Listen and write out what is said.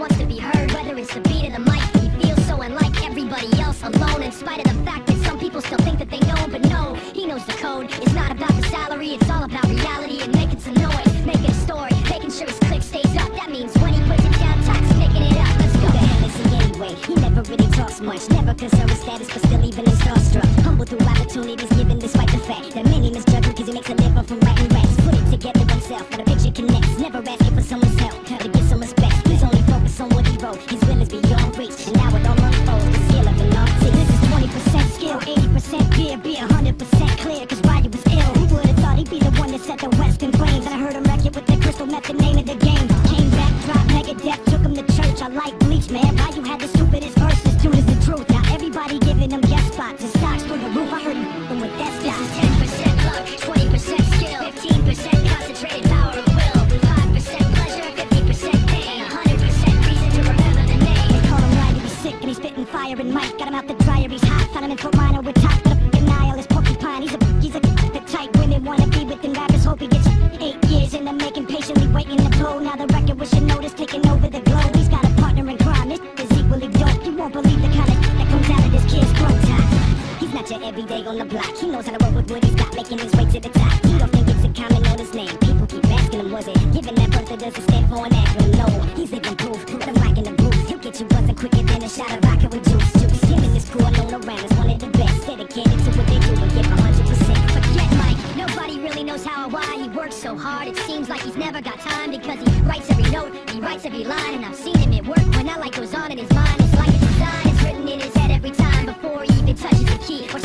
wants to be heard, whether it's the beat of the mic. He feels so unlike everybody else, alone, in spite of the fact that some people still think that they know him, but no, he knows the code. It's not about the salary, it's all about reality and making some noise, making a story, making sure his click stays up. That means when he puts it down, Tox picking it up. Let's go. Who the hell is he anyway? He never really talks much, never concerned with status, but still even in starstruck. Humble through opportunities given despite the fact that many misjudge him because he makes a living from writing raps. Put it together himself, when a picture connects, never asking for someone's help, to get some respect. He's only focused on what he wrote, his will is beyond reach, and now it all unfolds, the skill of an artist. This is 20% skill, 80% fear, be 100% clear, cause Ryu was ill. Who would've thought he'd be the one that set the West in flames? And I heard him wreck it with the crystal method, name of the game. Came back, dropped Megadeth, took him to church. I like Bleach, man. Ryu had the stupidest verses, dude is the truth. Now everybody giving him guest spots and stocks through the roof. I heard him with that stuff. This is 10% luck, 20% skill, 15% concentrated power of will, 5% pleasure, 50% pain, 100% reason to remember the name. They call him Ryu, he's sick and he's spitting fire and Mike. Got him out the dryer, he's hot. Found him in Fort Minor with top. Got a fucking nihilist porcupine. He's a the type women wanna be with him. Rappers hope he gets 8 years in the making, patiently waiting to blow. Now the record with Channnels taking over the globe. He's got a partner in crime, this is equally dope. You won't believe the kind of that comes out of this kid's throat. He's not your everyday on the block. He knows how to work with what he's got, making his way to the top. He don't think it's a common on his name. People keep asking him, was it given that birth that doesn't stand for an acronym? No, he's living proof. Let him rock in the booth. He'll get you buzzing quicker than a shot of vodka with juice. Him and his crew are known around as one of the best, dedicated to what they do and give 100%. Forget Mike, nobody really knows how or why he works so hard. It seems like he's never got time because he writes every note, he writes every line, and I've seen him at work when that light goes on in his mind. It's like a design, it's written in his head every time before he even touches the key. Or